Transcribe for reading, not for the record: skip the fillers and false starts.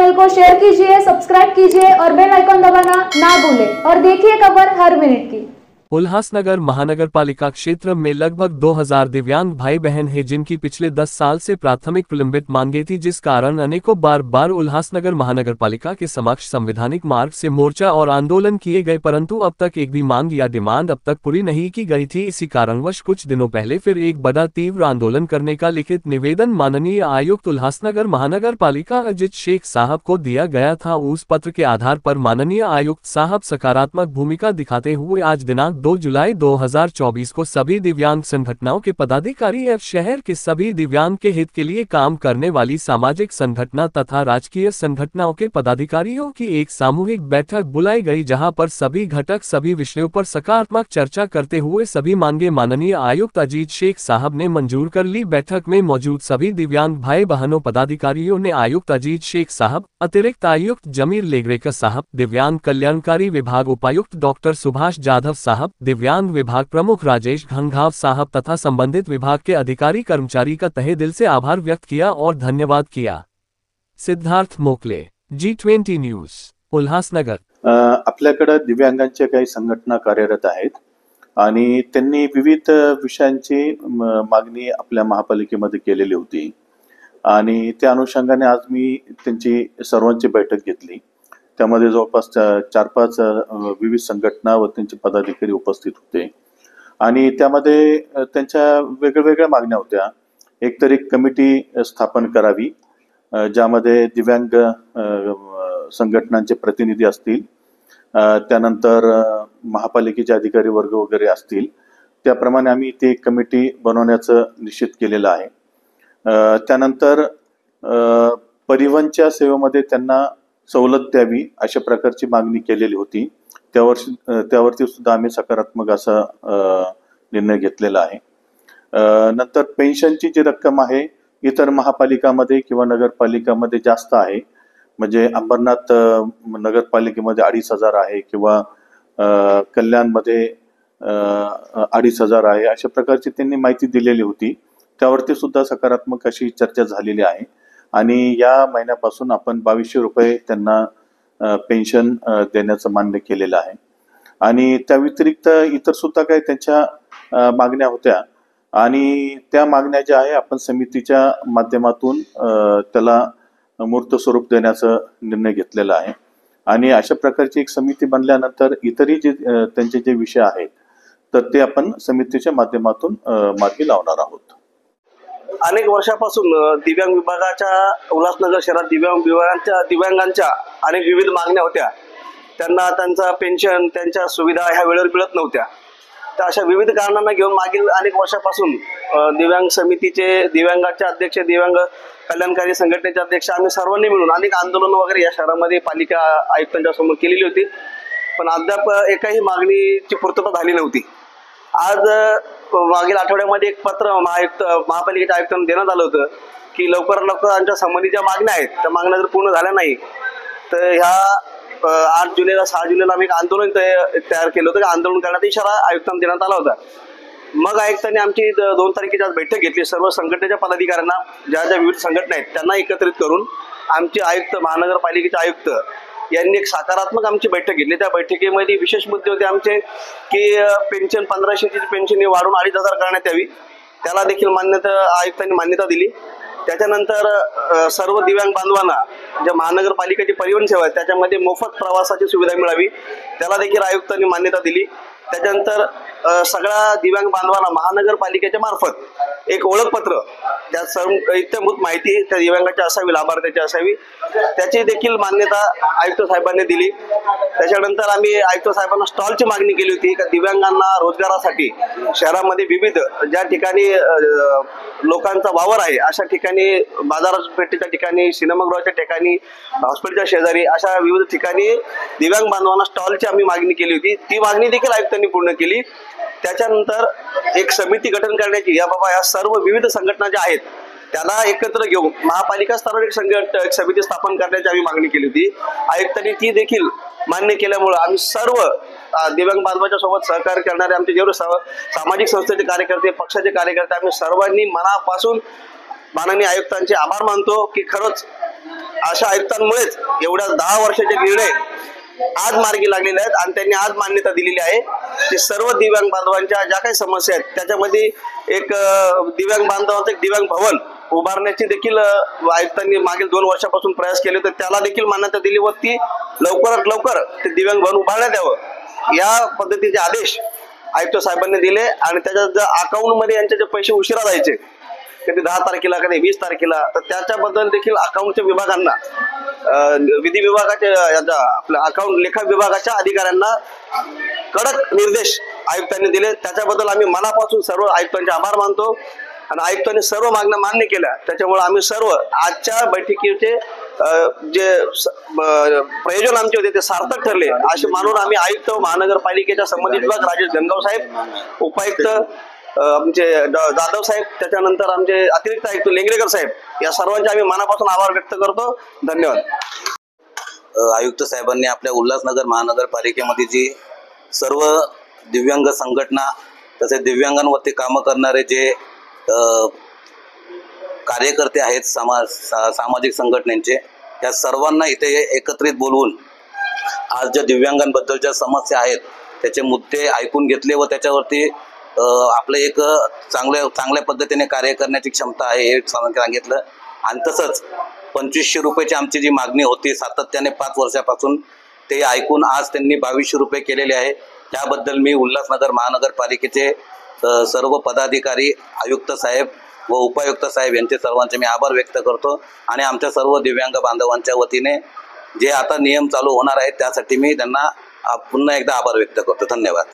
Channel को share कीजिए, subscribe कीजिए और बेल आइकन दबाना ना भूलें और देखिए खबर हर मिनट की। उल्हासनगर महानगर पालिका क्षेत्र में लगभग 2000 दिव्यांग भाई बहन हैं जिनकी पिछले 10 साल से प्राथमिक विलंबित मांगे थी, जिस कारण अनेकों बार उल्हासनगर महानगर पालिका के समक्ष संवैधानिक मार्ग से मोर्चा और आंदोलन किए गए, परंतु अब तक एक भी मांग या डिमांड अब तक पूरी नहीं की गई थी। इसी कारणवश कुछ दिनों पहले फिर एक बड़ा तीव्र आंदोलन करने का लिखित निवेदन माननीय आयुक्त उल्हासनगर महानगर पालिका अजित शेख साहब को दिया गया था। उस पत्र के आधार पर माननीय आयुक्त साहब सकारात्मक भूमिका दिखाते हुए आज दिनांक 2 जुलाई 2024 को सभी दिव्यांग संगठनों के पदाधिकारी एवं शहर के सभी दिव्यांग के हित के लिए काम करने वाली सामाजिक संगठन तथा राजकीय संगठनों के पदाधिकारियों की एक सामूहिक बैठक बुलाई गई, जहां पर सभी घटक सभी विषयों पर सकारात्मक चर्चा करते हुए सभी मांगे माननीय आयुक्त अजीत शेख साहब ने मंजूर कर ली। बैठक में मौजूद सभी दिव्यांग भाई बहनों पदाधिकारियों ने आयुक्त अजीत शेख साहब, अतिरिक्त आयुक्त जमीर लेगरेकर साहब, दिव्यांग कल्याणकारी विभाग उपायुक्त डॉक्टर सुभाष जाधव साहब, दिव्यांग विभाग प्रमुख राजेश घंघाव साहब तथा संबंधित विभाग के अधिकारी कर्मचारी का तहे दिल से आभार व्यक्त किया और धन्यवाद किया। Siddharth Mokle, G20 news, Ulhasnagar. आपल्याकडे दिव्यांगांच्या काही संघटना कार्यरत आहेत आणि त्यांनी विविध विषयांची मागणी आपल्या महापालिकेमध्ये केलेली होती आणि त्या अनुषंगाने आज मी त्यांची सर्वांची बैठक घेतली। त्यामध्ये जवळपास 4-5 विविध संघटना व त्यांचे पदाधिकारी उपस्थित होते आणि त्यामध्ये त्यांच्या वेगवेगळ्या मागण्या होत्या। एक तर एक कमिटी स्थापन करावी ज्यामध्ये दिव्यांग संघटनांचे प्रतिनिधी असतील, त्यानंतर महापालिकेचे अधिकारी वर्ग वगैरे असतील, त्याप्रमाणे आम्ही ती कमिटी बनवण्याचं निश्चित केलेलं आहे। त्यानंतर परिवहनच्या सेवेमध्ये त्यांना सवलत द्यावी अशा प्रकारची मागणी केलेली होती। त्यावरती सुद्धा आम्ही सकारात्मक असा निर्णय घेतलेला आहे। नंतर पेन्शनची जी रक्कम आहे इतर महापालिकामध्ये किंवा नगरपालिकामध्ये जास्त आहे, म्हणजे अंबरनाथ नगरपालिकेमध्ये 2500 आहे किंवा कल्याणमध्ये 2500 आहे, अशा प्रकारची त्यांनी माहिती दिलेली होती। त्यावरती सुद्धा सकारात्मक अशी चर्चा झालेली आहे आणि या महिन्यापासून आपण 2200 रुपये त्यांना पेन्शन देण्याचं मान्य केलेलं आहे आणि त्या व्यतिरिक्त इतर सुद्धा काही त्यांच्या मागण्या होत्या आणि त्या मागण्या ज्या आहे आपण समितीच्या माध्यमातून त्याला मूर्त स्वरूप देण्याचा निर्णय घेतलेला आहे आणि अशा प्रकारची एक समिती बनल्यानंतर इतरही जे त्यांचे जे विषय आहेत तर ते आपण समितीच्या माध्यमातून मार्गी लावणार आहोत। अनेक वर्षापासून दिव्यांग विभागाच्या उल्हासनगर शहरात दिव्यांगांच्या अनेक विविध मागण्या होत्या। त्यांना त्यांचा पेन्शन, त्यांच्या सुविधा ह्या वेळेवर मिळत नव्हत्या। तर अशा विविध कारणांना घेऊन मागील अनेक वर्षापासून दिव्यांग समितीचे, दिव्यांगाचे अध्यक्ष, दिव्यांग कल्याणकारी संघटनेचे अध्यक्ष आम्ही सर्वांनी मिळून अनेक आंदोलन वगैरे या शहरामध्ये पालिका आयुक्तांच्या समोर केलेली होती, पण अद्याप एकाही मागणीची पूर्तता झाली नव्हती। आज मागील आठवड्यामध्ये एक पत्र महापालिकेच्या आयुक्तांना देण्यात आलं होतं की लवकरात लवकर आमच्या संबंधित मागण्या आहेत त्या मागण्या जर पूर्ण झाल्या नाही तर ह्या 8 जुलैला 6 जुलैला आम्ही एक आंदोलन तयार केलं होतं। आंदोलन करण्याचा इशारा आयुक्तांना देण्यात आला होता। मग आयुक्तांनी आमची 2 तारखेची आज बैठक घेतली। सर्व संघटनेच्या पदाधिकाऱ्यांना, ज्या विविध संघटना आहेत त्यांना एकत्रित करून आमचे आयुक्त, महानगरपालिकेचे आयुक्त यांनी एक सकारात्मक आमची बैठक घेतली। त्या बैठकीमध्ये विशेष मुद्दे होते आमचे की पेन्शन 1500ची पेन्शन वाढून 2500 करण्यात यावी, त्याला देखील आयुक्तांनी मान्यता दिली। त्याच्यानंतर सर्व दिव्यांग बांधवांना ज्या महानगरपालिकेची परिवहन सेवा आहे त्याच्यामध्ये मोफत प्रवासाची सुविधा मिळावी, त्याला देखील आयुक्तांनी मान्यता दिली। त्याच्यानंतर सगळ्या दिव्यांग बांधवांना महानगरपालिकेच्या मार्फत एक ओळखपत्र, त्यात सर्व इत्यंभूत माहिती त्या दिव्यांगाची असावी, लाभार्थ्याची असावी, त्याची देखील मान्यता आयुक्त साहेबांनी दिली। त्याच्यानंतर आम्ही आयुक्त साहेबांना स्टॉलची मागणी केली होती का दिव्यांगांना रोजगारासाठी शहरामध्ये विविध ज्या ठिकाणी लोकांचा वावर आहे अशा ठिकाणी, बाजारपेठेच्या ठिकाणी, सिनेमागृहाच्या ठिकाणी, हॉस्पिटलच्या शेजारी अशा विविध ठिकाणी दिव्यांग बांधवांना स्टॉलची आम्ही मागणी केली होती। ती मागणी देखील आयुक्तांनी पूर्ण केली। त्याच्यानंतर एक समिती गठन करण्याची, या बाबा या सर्व विविध संघटना ज्या आहेत त्याला एकत्र घेऊन महापालिका स्तरावर एक समिती स्थापन करण्याची आम्ही मागणी केली होती। आयुक्तांनी ती देखील मान्य केल्यामुळे आम्ही सर्व दिव्यांग बांधवांच्या सोबत सहकार्य करणारे आमचे जेवढे सामाजिक संस्थेचे कार्यकर्ते, पक्षाचे कार्यकर्ते, आम्ही सर्वांनी मनापासून माननीय आयुक्तांचे आभार मानतो की खरंच अशा आयुक्तांमुळेच एवढ्या 10 वर्षाचे निर्णय आज मार्गी लागलेले आहेत आणि त्यांनी आज मान्यता दिलेली आहे की सर्व दिव्यांग बांधवांच्या ज्या काही समस्या आहेत त्याच्यामध्ये एक दिव्यांग बांधवांचं एक दिव्यांग भवन उभारण्याची देखील आयुक्तांनी मागील 2 वर्षापासून प्रयास केले, तर त्याला देखील मान्यता दिली व ती लवकरात लवकर ते दिव्यांग भवन उभारण्यात यावं या पद्धतीचे आदेश आयुक्त साहेबांनी दिले. आणि त्याच्या जर अकाउंटमध्ये यांचे जे पैसे उशिरा जायचे, कधी 10 तारखेला कधी 20 तारखेला, तर त्याच्याबद्दल देखील अकाउंटच्या विभागांना विधी विभागाच्या आपल्या अकाउंट लेखा विभागाच्या अधिकाऱ्यांना कडक निर्देश आयुक्तांनी दिले. त्याच्याबद्दल आम्ही मनापासून सर्व आयुक्तांचे आभार मानतो आणि आयुक्तांनी सर्व मागण्या मान्य केल्या. त्याच्यामुळे आम्ही सर्व आजच्या बैठकीचे जे प्रयोजन आमचे होते ते सार्थक ठरले असे मानून आम्ही आयुक्त महानगरपालिकेच्या संबंधित विभाग राजेश गणगाव साहेब, उपायुक्त आमचे जाधव साहेब, त्याच्यानंतर आमचे अतिरिक्त आयुक्त लेंगरेकर साहेब, या सर्वांचे आम्ही मनापासून आभार व्यक्त करतो. धन्यवाद. आयुक्त साहेबांनी आपल्या उल्हासनगर महानगरपालिकेमध्ये जी सर्व दिव्यांग संघटना तसेच दिव्यांगांवरती कामं करणारे जे कार्यकर्ते आहेत सामाजिक संघटनेचे, त्या सर्वांना इथे एकत्रित बोलवून आज ज्या दिव्यांगांबद्दल ज्या समस्या आहेत त्याचे मुद्दे ऐकून घेतले व त्याच्यावरती आपलं एक चांगल्या पद्धतीने कार्य करण्याची क्षमता आहे हे सांगितलं. आणि तसंच 2500 रुपयाची आमची जी मागणी होती सातत्याने 5 वर्षापासून, ते ऐकून आज त्यांनी 2200 रुपये केलेले आहे. त्याबद्दल मी उल्हासनगर महानगरपालिकेचे सर्व पदाधिकारी, आयुक्त साहेब व उपायुक्त साहेब यांचे सर्वांचे मी आभार व्यक्त करतो. आणि आमच्या सर्व दिव्यांग बांधवांच्या वतीने जे आता नियम चालू होणार आहेत त्यासाठी मी त्यांना पुन्हा एकदा आभार व्यक्त करतो. धन्यवाद.